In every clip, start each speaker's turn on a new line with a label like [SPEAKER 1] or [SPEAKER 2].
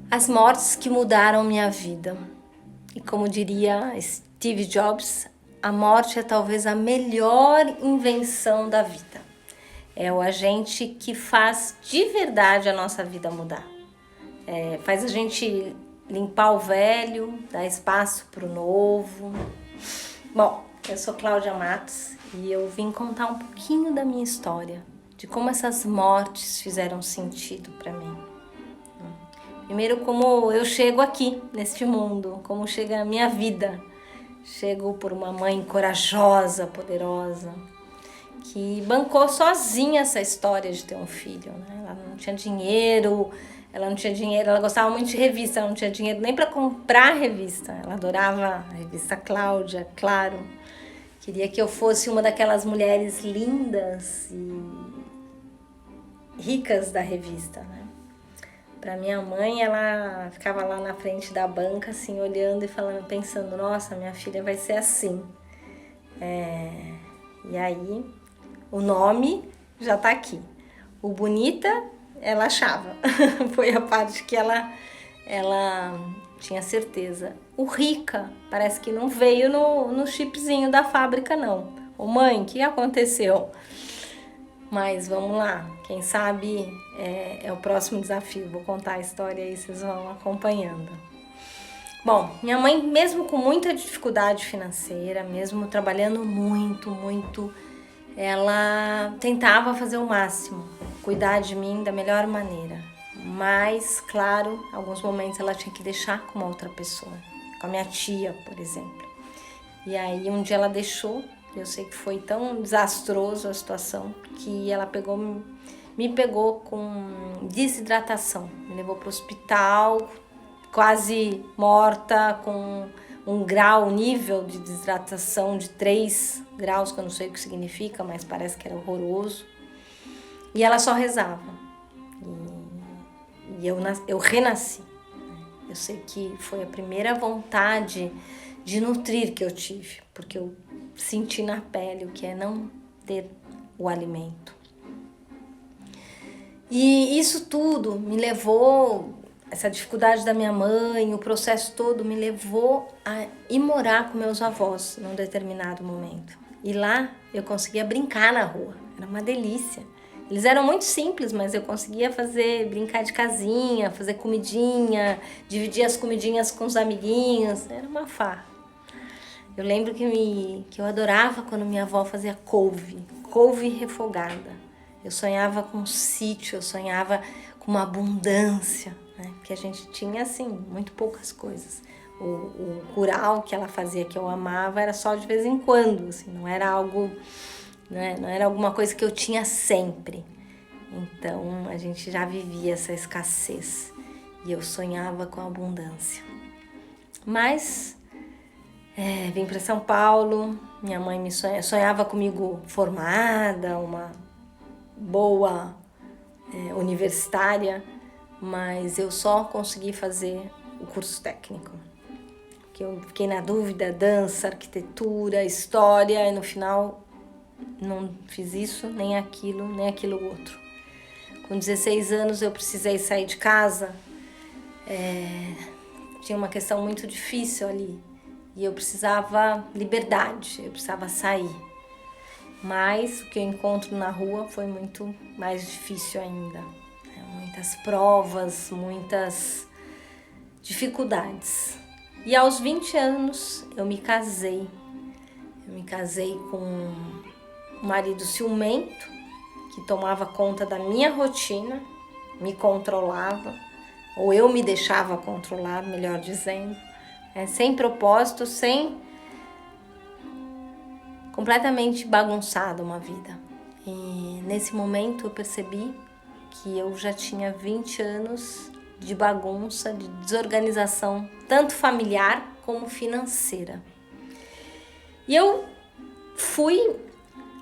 [SPEAKER 1] As mortes que mudaram minha vida. E como diria Steve Jobs, a morte é talvez a melhor invenção da vida. É o agente que faz de verdade a nossa vida mudar. Faz a gente limpar o velho, dar espaço para o novo. Bom, eu sou Cláudia Matos e eu vim contar um pouquinho da minha história, de como essas mortes fizeram sentido para mim. Primeiro, como eu chego aqui, neste mundo, como chega a minha vida. Chego por uma mãe corajosa, poderosa, que bancou sozinha essa história de ter um filho, né? Ela não tinha dinheiro, ela gostava muito de revista, ela não tinha dinheiro nem para comprar revista. Ela adorava a revista Cláudia, claro. Queria que eu fosse uma daquelas mulheres lindas e ricas da revista, né? Para minha mãe, ela ficava lá na frente da banca, assim, olhando e falando, pensando, nossa, minha filha vai ser assim. E aí, o nome já tá aqui. O Bonita, ela achava. Foi a parte que ela tinha certeza. O Rica, parece que não veio no chipzinho da fábrica, não. Ô mãe, o que aconteceu? Mas vamos lá, quem sabe é o próximo desafio. Vou contar a história aí, vocês vão acompanhando. Bom, minha mãe, mesmo com muita dificuldade financeira, mesmo trabalhando muito, ela tentava fazer o máximo, cuidar de mim da melhor maneira. Mas, claro, em alguns momentos ela tinha que deixar com uma outra pessoa, com a minha tia, por exemplo. E aí um dia ela deixou. Eu sei que foi tão desastroso a situação que ela me pegou com desidratação. Me levou para o hospital, quase morta, com um nível de desidratação de 3 graus, que eu não sei o que significa, mas parece que era horroroso. E ela só rezava. E eu renasci. Eu sei que foi a primeira vontade de nutrir que eu tive, porque eu senti na pele o que é não ter o alimento. E isso tudo me levou, essa dificuldade da minha mãe, o processo todo me levou a ir morar com meus avós num determinado momento. E lá eu conseguia brincar na rua, era uma delícia. Eles eram muito simples, mas eu conseguia brincar de casinha, fazer comidinha, dividir as comidinhas com os amiguinhos, era uma farra. Eu lembro que eu adorava quando minha avó fazia couve refogada. Eu sonhava com um sítio, eu sonhava com uma abundância, né? Porque a gente tinha, assim, muito poucas coisas. O curau que ela fazia, que eu amava, era só de vez em quando, assim, não era algo, né? Não era alguma coisa que eu tinha sempre. Então, a gente já vivia essa escassez e eu sonhava com a abundância. Mas vim para São Paulo, minha mãe sonhava comigo formada, uma boa universitária, mas eu só consegui fazer o curso técnico. Porque eu fiquei na dúvida, dança, arquitetura, história, e no final não fiz isso, nem aquilo outro. Com 16 anos eu precisei sair de casa, tinha uma questão muito difícil ali. E eu precisava liberdade, eu precisava sair. Mas o que eu encontro na rua foi muito mais difícil ainda. Muitas provas, muitas dificuldades. E aos 20 anos eu me casei. Eu me casei com um marido ciumento, que tomava conta da minha rotina, me controlava, ou eu me deixava controlar, melhor dizendo. Sem propósito, completamente bagunçada uma vida. E nesse momento eu percebi que eu já tinha 20 anos de bagunça, de desorganização, tanto familiar como financeira. E eu fui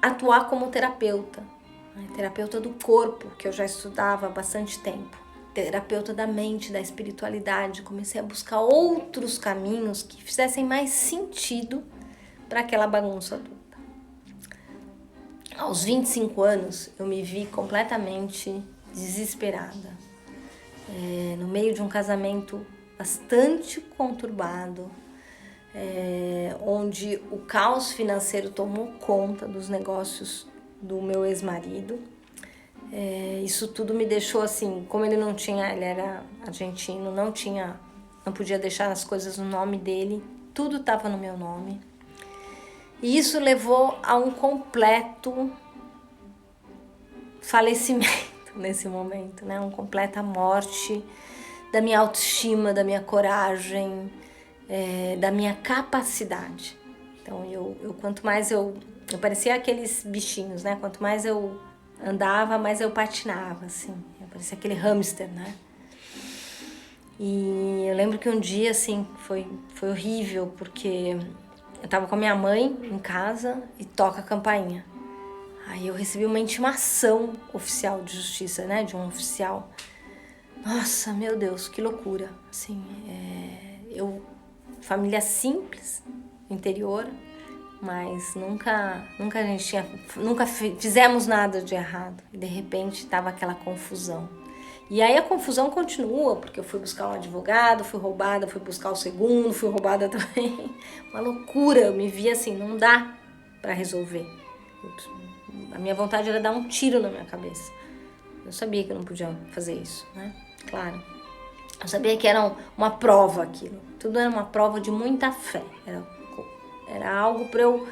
[SPEAKER 1] atuar como terapeuta do corpo, que eu já estudava há bastante tempo. Terapeuta da mente, da espiritualidade. Comecei a buscar outros caminhos que fizessem mais sentido para aquela bagunça toda. Aos 25 anos, eu me vi completamente desesperada. meio de um casamento bastante conturbado, onde o caos financeiro tomou conta dos negócios do meu ex-marido. Isso tudo me deixou assim, como ele era argentino, não podia deixar as coisas no nome dele, tudo estava no meu nome. E isso levou a um completo falecimento nesse momento, né? Uma completa morte da minha autoestima, da minha coragem, da minha capacidade. Então, quanto mais eu parecia aqueles bichinhos, né? Quanto mais eu andava, mais eu patinava, assim. Eu parecia aquele hamster, né? E eu lembro que um dia, assim, foi horrível, porque eu tava com a minha mãe em casa e toca a campainha. Aí eu recebi uma intimação oficial de justiça, né? De um oficial. Nossa, meu Deus, que loucura. Assim, família simples, interior, mas nunca fizemos nada de errado. E de repente tava aquela confusão. E aí a confusão continua, porque eu fui buscar um advogado, fui roubada, fui buscar o segundo, fui roubada também. Uma loucura, eu me vi assim, não dá para resolver. A minha vontade era dar um tiro na minha cabeça. Eu sabia que eu não podia fazer isso, né? Claro. Eu sabia que era uma prova aquilo. Tudo era uma prova de muita fé. Era algo para eu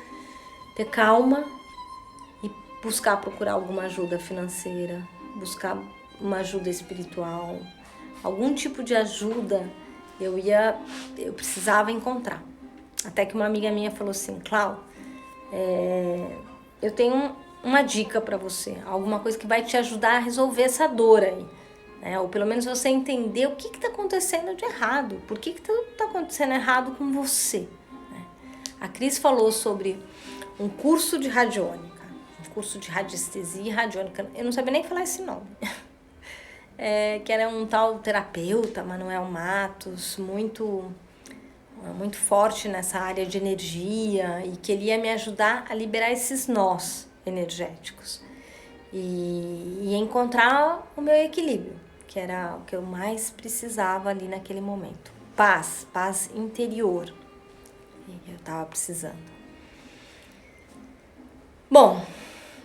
[SPEAKER 1] ter calma e procurar alguma ajuda financeira, buscar uma ajuda espiritual, algum tipo de ajuda eu precisava encontrar. Até que uma amiga minha falou assim: Clau, eu tenho uma dica para você, alguma coisa que vai te ajudar a resolver essa dor aí, né? Ou pelo menos você entender o que está acontecendo de errado, por que tudo está acontecendo errado com você, né? A Cris falou sobre um curso de radiônica, um curso de radiestesia e radiônica, eu não sabia nem falar esse nome. Que era um tal terapeuta, Manuel Matos, muito forte nessa área de energia, e que ele ia me ajudar a liberar esses nós energéticos e encontrar o meu equilíbrio, que era o que eu mais precisava ali naquele momento. Paz interior. E eu estava precisando. Bom,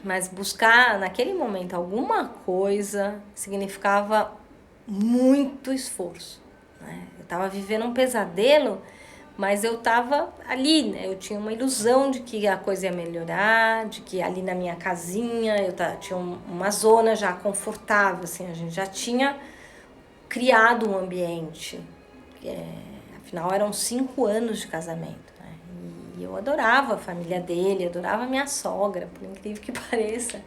[SPEAKER 1] mas buscar naquele momento alguma coisa significava muito esforço, né? Eu estava vivendo um pesadelo, mas eu estava ali, né? Eu tinha uma ilusão de que a coisa ia melhorar, de que ali na minha casinha tinha uma zona já confortável, assim, a gente já tinha criado um ambiente, afinal eram 5 anos de casamento, né? E eu adorava a família dele, adorava a minha sogra, por incrível que pareça.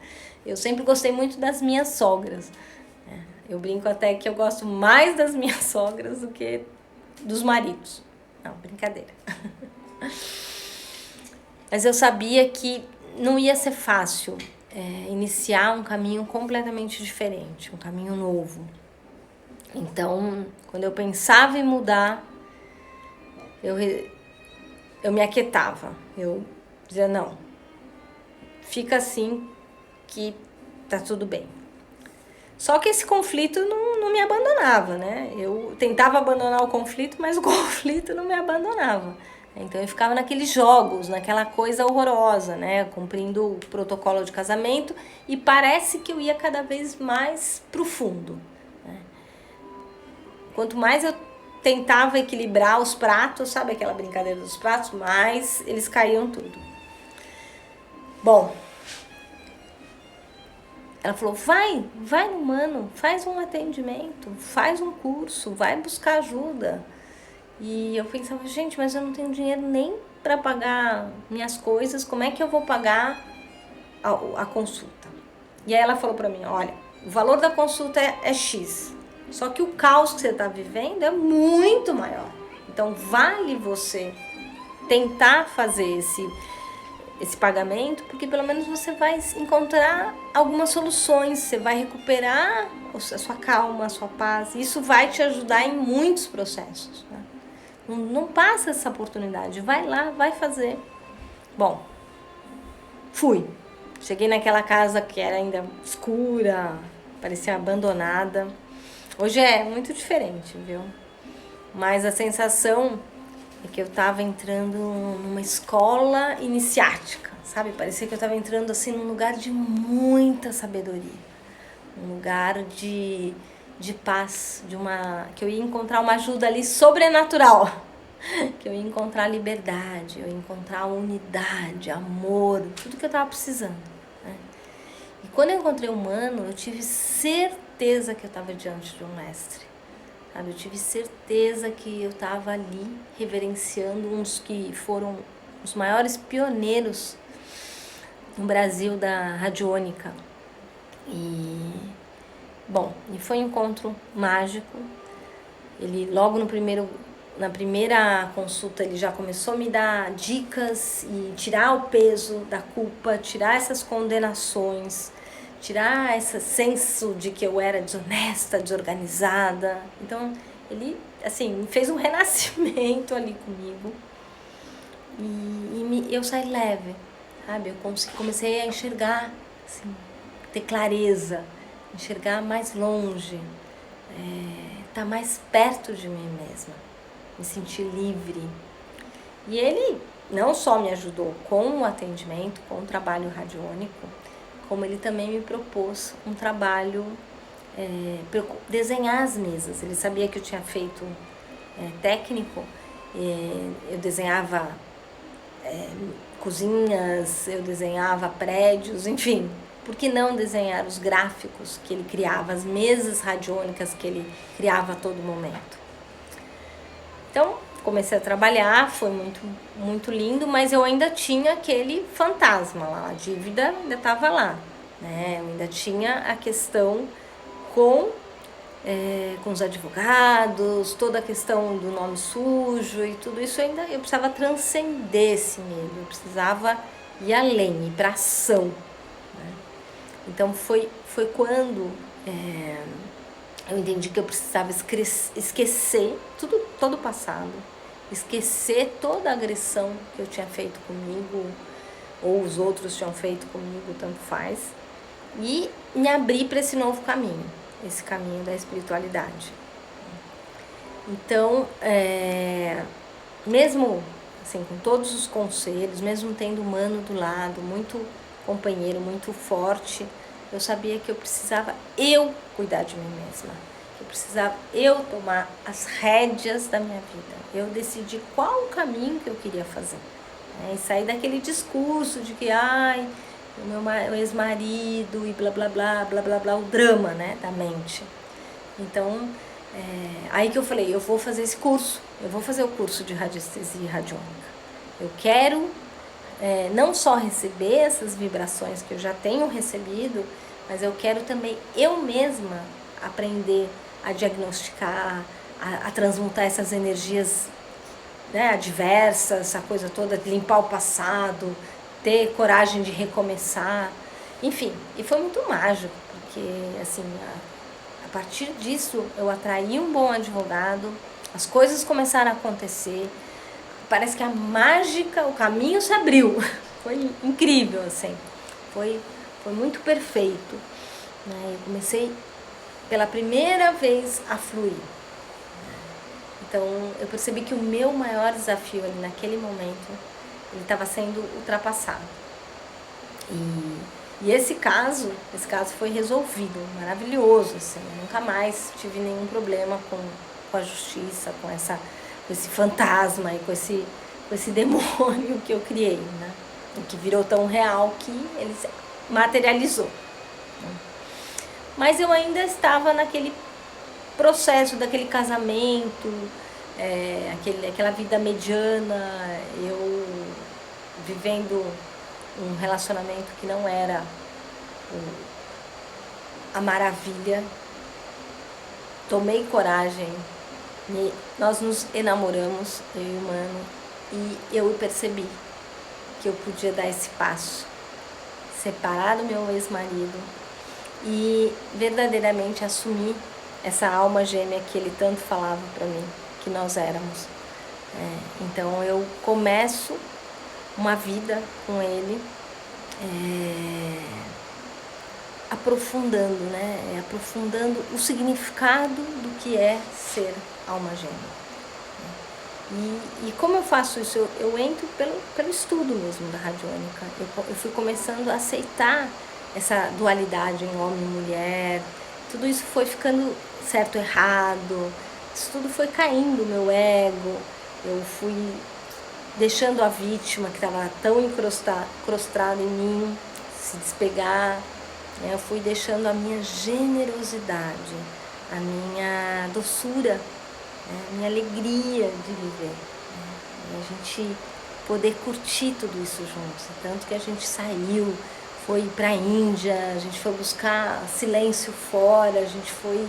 [SPEAKER 1] Eu sempre gostei muito das minhas sogras, né? Eu brinco até que eu gosto mais das minhas sogras do que dos maridos. Não, brincadeira. Mas eu sabia que não ia ser fácil iniciar um caminho completamente diferente, um caminho novo. Então, quando eu pensava em mudar, eu me aquietava. Eu dizia, não, fica assim que tá tudo bem. Só que esse conflito não me abandonava, né? Eu tentava abandonar o conflito, mas o conflito não me abandonava. Então eu ficava naqueles jogos, naquela coisa horrorosa, né? Cumprindo o protocolo de casamento, e parece que eu ia cada vez mais pro fundo, né? Quanto mais eu tentava equilibrar os pratos, sabe aquela brincadeira dos pratos, mais eles caíam tudo. Bom, ela falou, vai no Mano, faz um atendimento, faz um curso, vai buscar ajuda. E eu pensava, gente, mas eu não tenho dinheiro nem para pagar minhas coisas, como é que eu vou pagar a consulta? E aí ela falou para mim, olha, o valor da consulta é X, só que o caos que você está vivendo é muito maior. Então vale você tentar fazer esse pagamento, porque pelo menos você vai encontrar algumas soluções, você vai recuperar a sua calma, a sua paz. Isso vai te ajudar em muitos processos, né? Não passa essa oportunidade, vai lá, vai fazer. Bom, fui. Cheguei naquela casa que era ainda escura, parecia abandonada. Hoje é muito diferente, viu? Mas a sensação é que eu tava entrando numa escola iniciática, sabe? Parecia que eu tava entrando assim num lugar de muita sabedoria, um lugar de paz, que eu ia encontrar uma ajuda ali sobrenatural, que eu ia encontrar liberdade, eu ia encontrar unidade, amor, tudo que eu tava precisando, né? E quando eu encontrei o Mano, eu tive certeza que eu estava diante de um mestre. Sabe? Eu tive certeza que eu estava ali reverenciando uns que foram os maiores pioneiros no Brasil da radiônica. E foi um encontro mágico. Ele logo na primeira consulta ele já começou a me dar dicas e tirar o peso da culpa, tirar essas condenações, tirar esse senso de que eu era desonesta, desorganizada. Então ele assim fez um renascimento ali comigo e eu saí leve, sabe? Eu comecei a enxergar, assim, ter clareza, enxergar mais longe, estar mais perto de mim mesma, me sentir livre. E ele não só me ajudou com o atendimento, com o trabalho radiônico, como ele também me propôs um trabalho para eu desenhar as mesas. Ele sabia que eu tinha feito técnico, eu desenhava cozinhas, eu desenhava prédios, enfim. Por que não desenhar os gráficos que ele criava, as mesas radiônicas que ele criava a todo momento? Então, comecei a trabalhar, foi muito lindo, mas eu ainda tinha aquele fantasma lá, a dívida ainda estava lá, né? Eu ainda tinha a questão com os advogados, toda a questão do nome sujo e tudo isso eu precisava transcender esse medo, eu precisava ir além, ir para ação, né? Então foi quando eu entendi que eu precisava esquecer todo o passado, esquecer toda a agressão que eu tinha feito comigo, ou os outros tinham feito comigo, tanto faz, e me abrir para esse novo caminho, esse caminho da espiritualidade. Então, mesmo assim, com todos os conselhos, mesmo tendo o Mano do lado, muito companheiro, muito forte, eu sabia que eu precisava cuidar de mim mesma, que eu precisava tomar as rédeas da minha vida, eu decidir qual o caminho que eu queria fazer, né? E sair daquele discurso de que, o meu ex-marido e blá blá blá, blá blá blá, o drama, né, da mente. Então, aí que eu falei, eu vou fazer esse curso, eu vou fazer o curso de radiestesia radiônica. Eu quero não só receber essas vibrações que eu já tenho recebido, mas eu quero também eu mesma aprender a diagnosticar, a transmutar essas energias, né, adversas, essa coisa toda, de limpar o passado, ter coragem de recomeçar, enfim. E foi muito mágico, porque assim, a partir disso eu atraí um bom advogado, as coisas começaram a acontecer, parece que a mágica, o caminho se abriu. Foi incrível, assim. Foi muito perfeito, né? Eu comecei pela primeira vez a fluir. Então eu percebi que o meu maior desafio ali naquele momento, ele estava sendo ultrapassado. E esse caso foi resolvido, maravilhoso, assim. Eu nunca mais tive nenhum problema com a justiça, com esse fantasma e com esse demônio que eu criei, né? E que virou tão real que ele se materializou, né? Mas eu ainda estava naquele processo daquele casamento, aquela vida mediana, eu vivendo um relacionamento que não era a maravilha. Tomei coragem, nós nos enamoramos, eu e o Mano, e eu percebi que eu podia dar esse passo, separar do meu ex-marido e verdadeiramente assumir essa alma gêmea que ele tanto falava para mim que nós éramos. Então eu começo uma vida com ele, aprofundando, né? Aprofundando o significado do que é ser alma gêmea. E como eu faço isso? Eu entro pelo estudo mesmo da radiônica. Eu fui começando a aceitar essa dualidade em homem e mulher. Tudo isso foi ficando certo, errado. Isso tudo foi caindo, meu ego. Eu fui deixando a vítima que estava tão encrostada em mim se despegar. Eu fui deixando a minha generosidade, a minha doçura, a minha alegria de viver. E a gente poder curtir tudo isso juntos. Tanto que a gente saiu, foi para a Índia, a gente foi buscar silêncio fora, a gente foi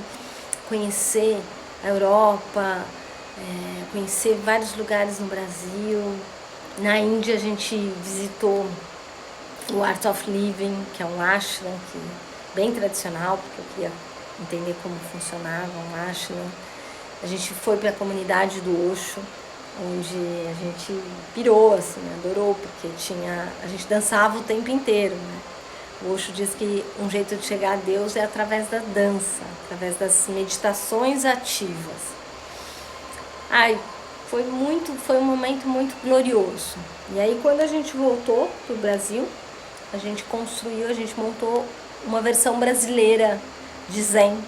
[SPEAKER 1] conhecer a Europa, conhecer vários lugares no Brasil. Na Índia a gente visitou o Art of Living, que é um ashram bem tradicional, porque eu queria entender como funcionava um ashram. A gente foi para a comunidade do Osho, onde a gente pirou, assim, adorou, porque a gente dançava o tempo inteiro, né? O Osho diz que um jeito de chegar a Deus é através da dança, através das meditações ativas. Foi um momento muito glorioso. E aí quando a gente voltou para o Brasil, a gente montou uma versão brasileira de Zen,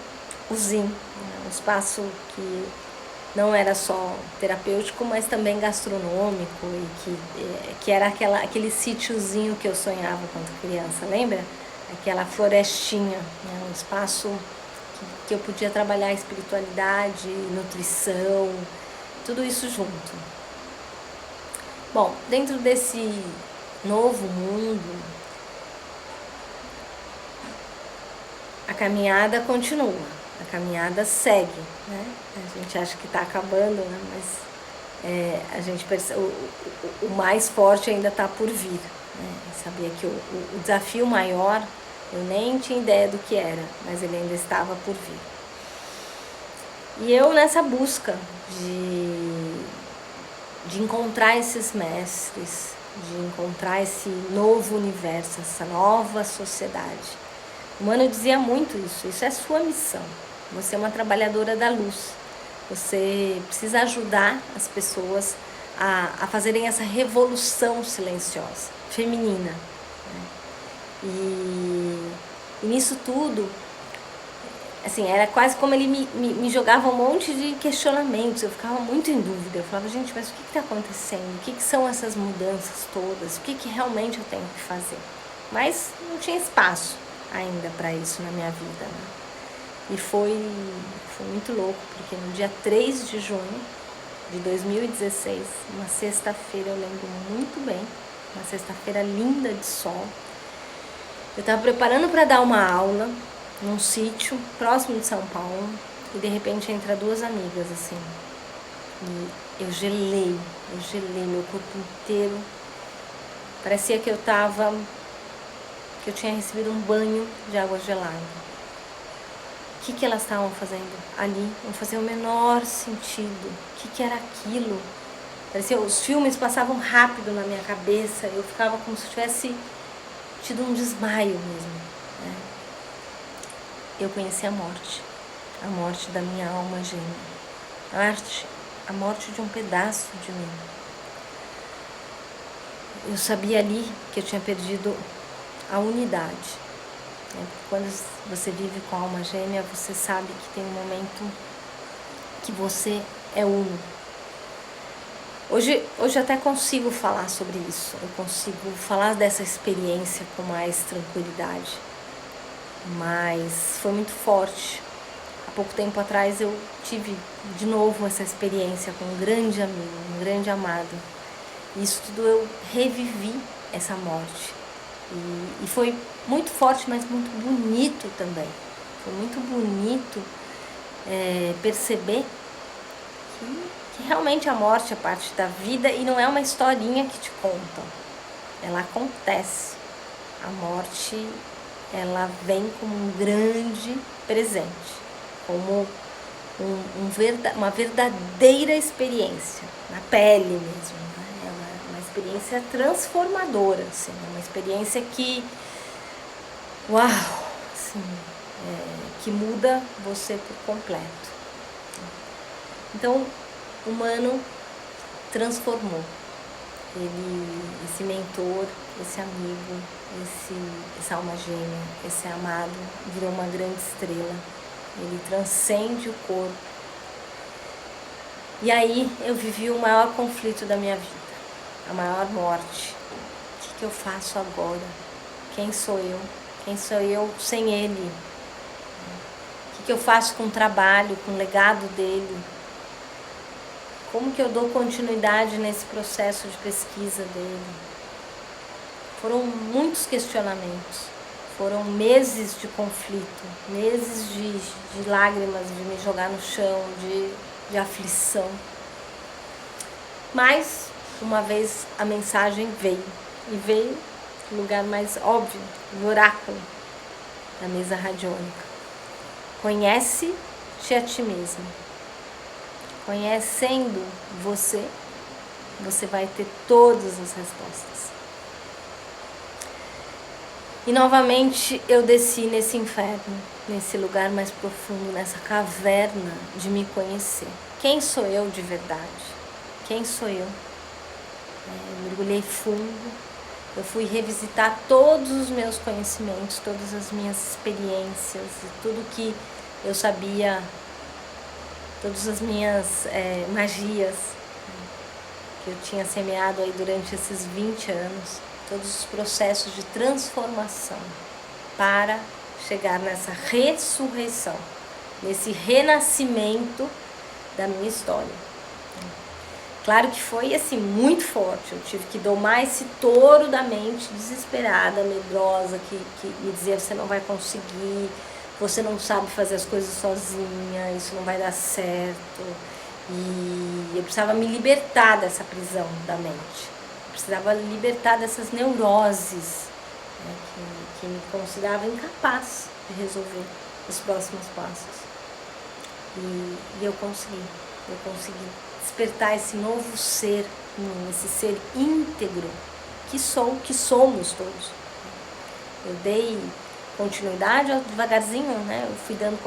[SPEAKER 1] o Zen, um espaço que não era só terapêutico, mas também gastronômico, e que era aquele sítiozinho que eu sonhava quando criança, lembra? Aquela florestinha, né? Um espaço que eu podia trabalhar espiritualidade, nutrição, tudo isso junto. Bom, dentro desse novo mundo, a caminhada continua, a caminhada segue, né? A gente acha que está acabando, né? Mas a gente percebe, o mais forte ainda está por vir, né? Eu sabia que o desafio maior, eu nem tinha ideia do que era, mas ele ainda estava por vir. E eu nessa busca de encontrar esses mestres, de encontrar esse novo universo, essa nova sociedade. O Mano dizia muito isso é sua missão. Você é uma trabalhadora da luz. Você precisa ajudar as pessoas a fazerem essa revolução silenciosa, feminina. Né? E nisso tudo, assim, era quase como ele me jogava um monte de questionamentos. Eu ficava muito em dúvida. Eu falava, gente, mas o que está acontecendo? O que são essas mudanças todas? O que realmente eu tenho que fazer? Mas não tinha espaço ainda para isso na minha vida, né? E foi muito louco, porque no dia 3 de junho de 2016, uma sexta-feira, eu lembro muito bem, uma sexta-feira linda de sol, eu estava preparando para dar uma aula num sítio próximo de São Paulo, e de repente entra duas amigas assim, e eu gelei meu corpo inteiro, parecia que eu tinha recebido um banho de água gelada. O que elas estavam fazendo ali? Não fazia o menor sentido. O que era aquilo? Parecia, os filmes passavam rápido na minha cabeça, eu ficava como se tivesse tido um desmaio mesmo, né? Eu conheci a morte da minha alma gêmea, a morte de um pedaço de mim. Eu sabia ali que eu tinha perdido a unidade. Quando você vive com a alma gêmea, você sabe que tem um momento que você é uno. Hoje até consigo falar sobre isso, eu consigo falar dessa experiência com mais tranquilidade, mas foi muito forte. Há pouco tempo atrás eu tive de novo essa experiência com um grande amigo, um grande amado. E isso tudo eu revivi essa morte. E foi muito forte, mas muito bonito também. Foi muito bonito perceber que realmente a morte é parte da vida e não é uma historinha que te contam. Ela acontece. A morte, ela vem como um grande presente, como uma verdadeira experiência, na pele mesmo, né? É uma experiência transformadora, assim, uma experiência que, uau, assim, assim, que muda você por completo. Então, o Mano transformou. Esse mentor, esse amigo, essa alma gêmea, esse amado, virou uma grande estrela. Ele transcende o corpo. E aí eu vivi o maior conflito da minha vida, a maior morte. O que eu faço agora? Quem sou eu? Quem sou eu sem ele? O que eu faço com o trabalho, com o legado dele? Como que eu dou continuidade nesse processo de pesquisa dele? Foram muitos questionamentos, foram meses de conflito, meses de lágrimas, de me jogar no chão, de aflição. Mas, uma vez a mensagem veio, e veio no lugar mais óbvio, do oráculo da mesa radiônica. Conhece-te a ti mesmo. Conhecendo você, você vai ter todas as respostas. E novamente eu desci nesse inferno, nesse lugar mais profundo, nessa caverna de me conhecer. Quem sou eu de verdade? Quem sou eu? Eu mergulhei fundo, eu fui revisitar todos os meus conhecimentos, todas as minhas experiências, tudo que eu sabia, todas as minhas magias que eu tinha semeado aí durante esses 20 anos, todos os processos de transformação para chegar nessa ressurreição, nesse renascimento da minha história. Claro que foi assim muito forte, eu tive que domar esse touro da mente desesperada, medrosa, que me dizia: você não vai conseguir, você não sabe fazer as coisas sozinha, isso não vai dar certo. E eu precisava me libertar dessa prisão da mente, eu precisava libertar dessas neuroses, né, que me considerava incapaz de resolver os próximos passos. E eu consegui despertar esse novo ser em mim, esse ser íntegro que somos todos. Eu dei continuidade, devagarzinho, né? Eu fui dando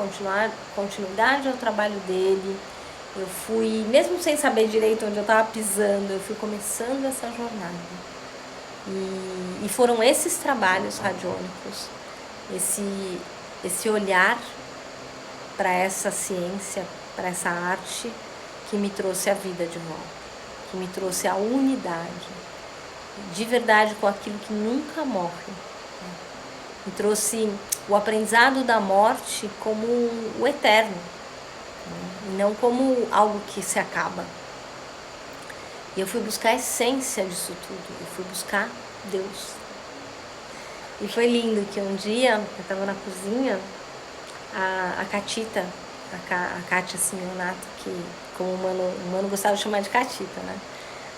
[SPEAKER 1] continuidade ao trabalho dele. Eu fui, mesmo sem saber direito onde eu estava pisando, eu fui começando essa jornada. E foram esses trabalhos radiônicos, esse olhar para essa ciência, para essa arte, que me trouxe a vida de volta, que me trouxe a unidade, de verdade com aquilo que nunca morre. Me trouxe o aprendizado da morte como o eterno, e não como algo que se acaba. E eu fui buscar a essência disso tudo, eu fui buscar Deus. E foi lindo que um dia eu estava na cozinha, a Catita, a Kátia Simeonato, que como o Mano gostava de chamar de Catita, né?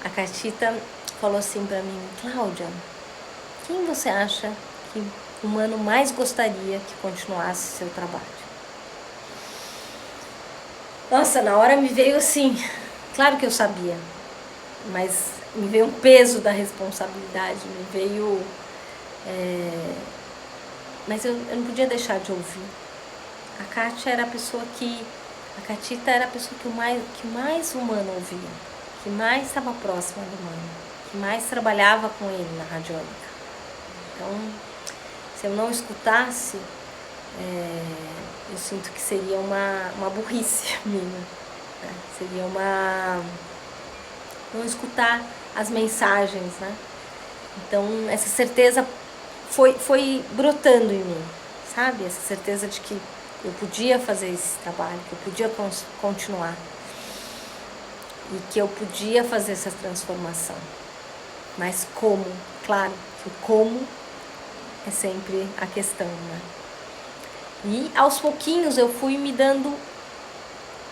[SPEAKER 1] A Catita falou assim pra mim: Cláudia, quem você acha que o Mano mais gostaria que continuasse seu trabalho? Nossa, na hora me veio assim, claro que eu sabia, mas me veio um peso da responsabilidade, me veio... mas eu não podia deixar de ouvir. A Kátia era a pessoa que... A Catita era a pessoa que mais o Mano ouvia, que mais estava próxima do Mano, que mais trabalhava com ele na radiônica. Então, se eu não escutasse, eu sinto que seria uma burrice minha, né? Seria não escutar as mensagens, né? Então, essa certeza foi brotando em mim, sabe? Essa certeza de que eu podia fazer esse trabalho, que eu podia continuar e que eu podia fazer essa transformação. Mas como? Claro que o como é sempre a questão, né? E aos pouquinhos eu fui me dando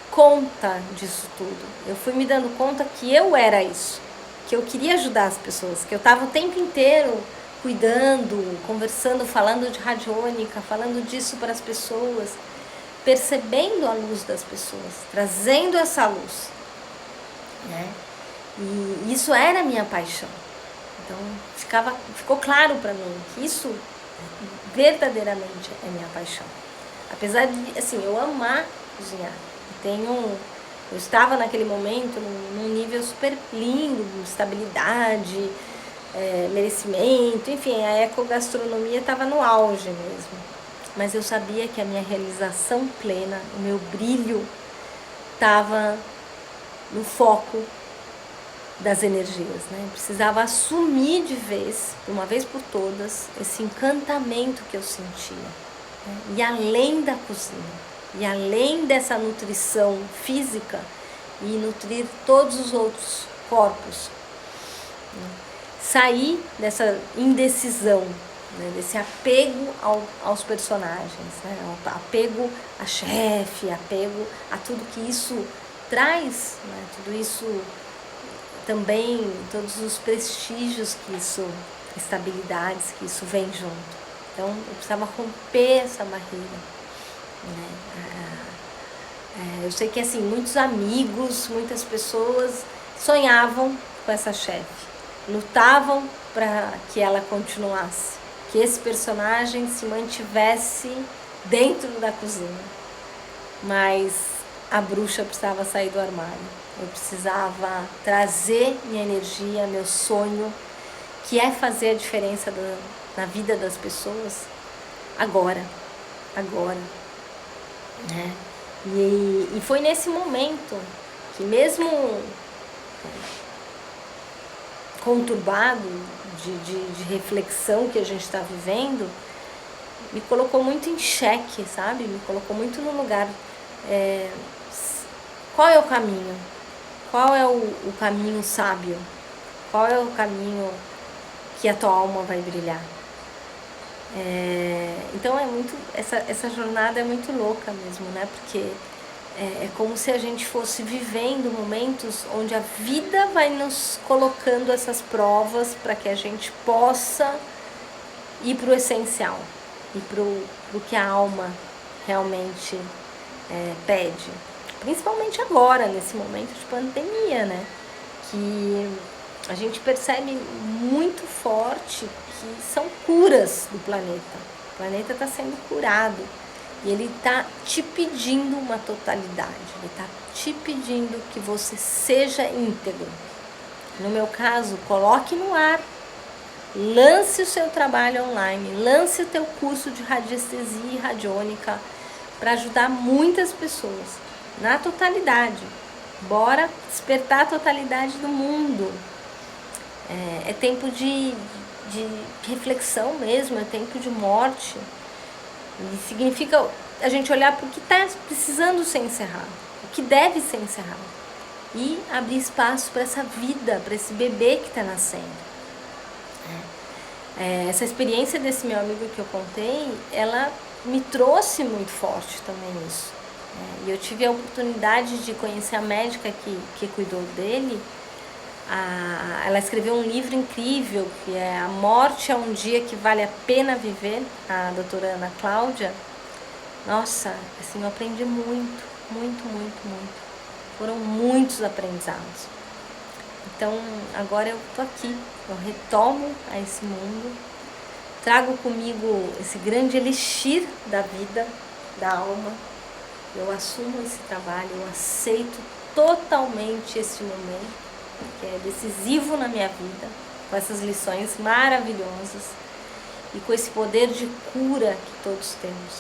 [SPEAKER 1] conta disso tudo. Eu fui me dando conta que eu era isso, que eu queria ajudar as pessoas, que eu estava o tempo inteiro cuidando, conversando, falando de radiônica, falando disso para as pessoas, percebendo a luz das pessoas, trazendo essa luz, né? E isso era a minha paixão. Então ficou claro para mim que isso verdadeiramente é minha paixão. Apesar de, assim, eu amar cozinhar. Eu estava naquele momento num nível super lindo, de estabilidade, merecimento, enfim, a ecogastronomia estava no auge mesmo. Mas eu sabia que a minha realização plena, o meu brilho, estava no foco das energias, né? Eu precisava assumir de vez, uma vez por todas, esse encantamento que eu sentia, né? E além da cozinha, e além dessa nutrição física, e nutrir todos os outros corpos, né? Sair dessa indecisão, né? Desse apego aos personagens, né? Apego a chefe, apego a tudo que isso traz, né? Tudo isso também, todos os prestígios que isso, estabilidades que isso vem junto. Então eu precisava romper essa barreira, né? Eu sei que assim, muitos amigos, muitas pessoas sonhavam com essa chefe, lutavam para que ela continuasse, que esse personagem se mantivesse dentro da cozinha, mas a bruxa precisava sair do armário. Eu precisava trazer minha energia, meu sonho, que é fazer a diferença na vida das pessoas, agora, né? E foi nesse momento que, mesmo conturbado de reflexão que a gente está vivendo, me colocou muito em xeque, sabe? Me colocou muito no lugar, qual é o caminho? Qual é o caminho sábio? Qual é o caminho que a tua alma vai brilhar? Então essa jornada é muito louca mesmo, né? Porque é como se a gente fosse vivendo momentos onde a vida vai nos colocando essas provas para que a gente possa ir para o essencial, ir para o que a alma realmente pede. Principalmente agora, nesse momento de pandemia, né? Que a gente percebe muito forte que são curas do planeta. O planeta está sendo curado e ele está te pedindo uma totalidade, ele está te pedindo que você seja íntegro. No meu caso, coloque no ar, lance o seu trabalho online, lance o teu curso de radiestesia e radiônica para ajudar muitas pessoas na totalidade. Bora despertar a totalidade do mundo. É tempo de reflexão mesmo, é tempo de morte. E significa a gente olhar para o que está precisando ser encerrado, o que deve ser encerrado, e abrir espaço para essa vida, para esse bebê que está nascendo. Essa experiência desse meu amigo que eu contei, ela me trouxe muito forte também isso. E eu tive a oportunidade de conhecer a médica que cuidou dele. Ela escreveu um livro incrível, que é A Morte é um Dia que Vale a Pena Viver, a doutora Ana Cláudia. Nossa, assim, eu aprendi muito, muito, muito, muito. Foram muitos aprendizados. Então, agora eu tô aqui, eu retomo a esse mundo, trago comigo esse grande elixir da vida, da alma. Eu assumo esse trabalho, eu aceito totalmente esse momento, que é decisivo na minha vida, com essas lições maravilhosas e com esse poder de cura que todos temos.